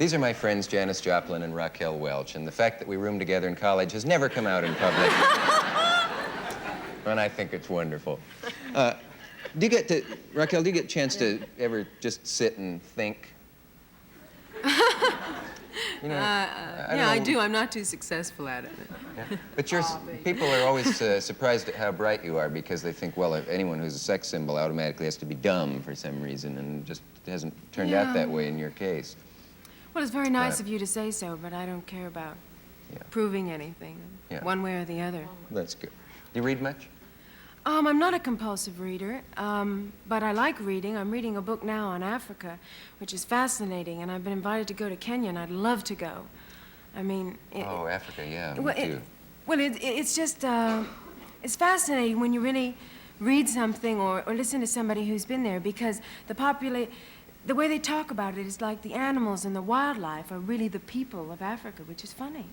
These are my friends, Janis Joplin and Raquel Welch, and the fact that we roomed together in college has never come out in public. And I think it's wonderful. Raquel, do you get a chance to ever just sit and think? You know, yeah, I do. I'm not too successful at it. Yeah. But people are always surprised at how bright you are because they think, well, if anyone who's a sex symbol automatically has to be dumb for some reason, and it just hasn't turned out that way in your case. Well, it's very nice of you to say so, but I don't care about proving anything, one way or the other. That's good. Do you read much? I'm not a compulsive reader, but I like reading. I'm reading a book now on Africa, which is fascinating, and I've been invited to go to Kenya, and I'd love to go. I mean... Africa, yeah, well, me too. It's just, it's fascinating when you really read something or listen to somebody who's been there, because the way they talk about it is like the animals and the wildlife are really the people of Africa, which is funny,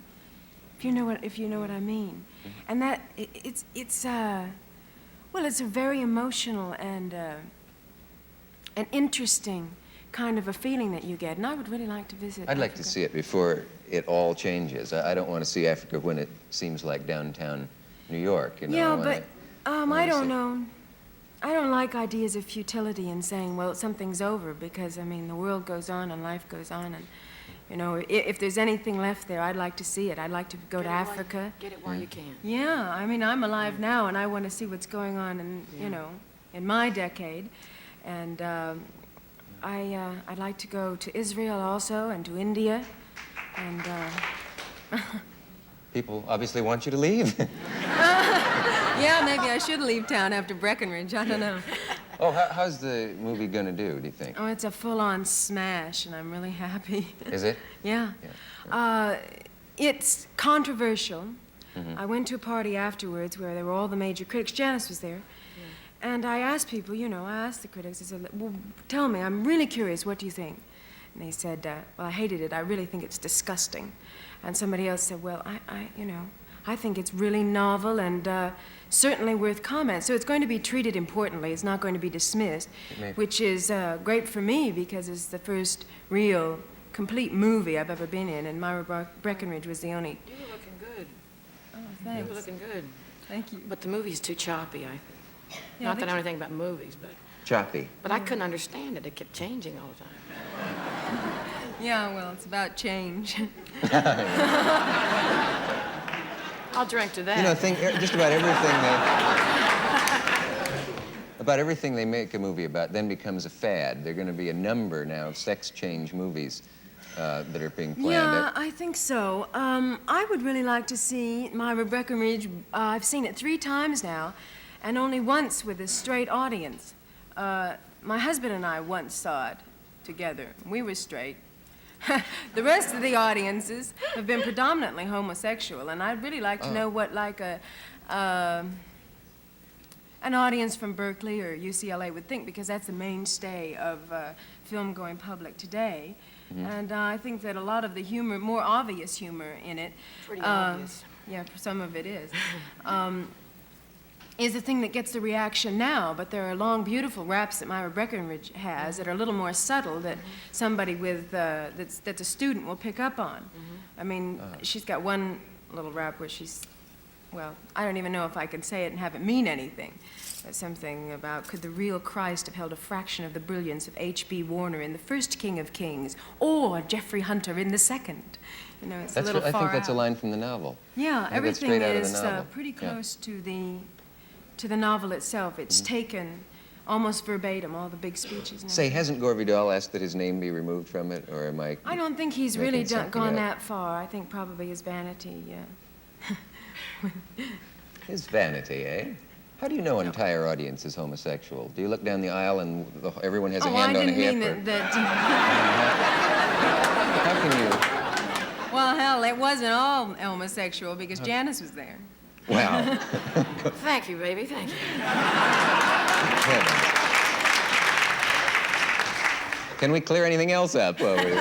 if you know what I mean. And that, well, it's a very emotional and an interesting kind of a feeling that you get, and I would really like to visit I'd like to see it before it all changes. I don't want to see Africa when it seems like downtown New York, you know? Yeah, but I don't know. I don't like ideas of futility and saying, well, something's over, because, I mean, the world goes on and life goes on, and, you know, if there's anything left there, I'd like to see it. I'd like to go to Africa. Get it while you can. Yeah, I mean, I'm alive now, and I want to see what's going on in, you know, in my decade. And I'd like to go to Israel also, and to India, and... People obviously want you to leave. Yeah, maybe I should leave town after Breckinridge. I don't know. Oh, how's the movie gonna do you think? Oh, it's a full-on smash, and I'm really happy. Is it? Yeah. It's controversial. I went to a party afterwards where there were all the major critics. Janis was there. And I asked people, you know, I asked the critics, I said, well, tell me, I'm really curious, what do you think? And they said, well, I hated it. I really think it's disgusting. And somebody else said, well, I think it's really novel and certainly worth comment. So it's going to be treated importantly. It's not going to be dismissed, which is great for me because it's the first real, complete movie I've ever been in, and Myra Breckinridge was the only... You were looking good. Oh, thanks. You were looking good. Thank you. But the movie's too choppy, I think. Yeah, Not that I know anything about movies, but... Choppy. But I couldn't understand it. It kept changing all the time. Yeah, well, it's about change. I'll drink to that. You know, just about everything they make a movie about then becomes a fad. There are going to be a number now of sex change movies that are being planned. Yeah, I think so. I would really like to see Myra Breckinridge. I've seen it 3 times now, and only once with a straight audience. My husband and I once saw it together. We were straight. The rest of the audiences have been predominantly homosexual, and I'd really like to know what, like, an audience from Berkeley or UCLA would think, because that's the mainstay of film-going public today. And I think that a lot of the humor, more obvious humor in it... Pretty obvious. Yeah, some of it is the thing that gets the reaction now, but there are long, beautiful raps that Myra Breckinridge has that are a little more subtle that somebody with, that's a student will pick up on. I mean, she's got one little rap where she's, well, I don't even know if I can say it and have it mean anything. But something about, could the real Christ have held a fraction of the brilliance of H.B. Warner in the first King of Kings, or Jeffrey Hunter in the second? You know, it's a little far out. I think that's a line from the novel. Yeah, everything is pretty close to the novel itself. It's taken almost verbatim, all the big speeches. Say, hasn't Gore Vidal asked that his name be removed from it, or am I... I don't think he's really gone that far. I think probably his vanity, yeah. His vanity, eh? How do you know an entire audience is homosexual? Do you look down the aisle and everyone has a hand on a hip? I didn't mean that... How can you... Well, hell, it wasn't all homosexual because Janis was there. Wow. Thank you, baby, thank you. Can we clear anything else up over here?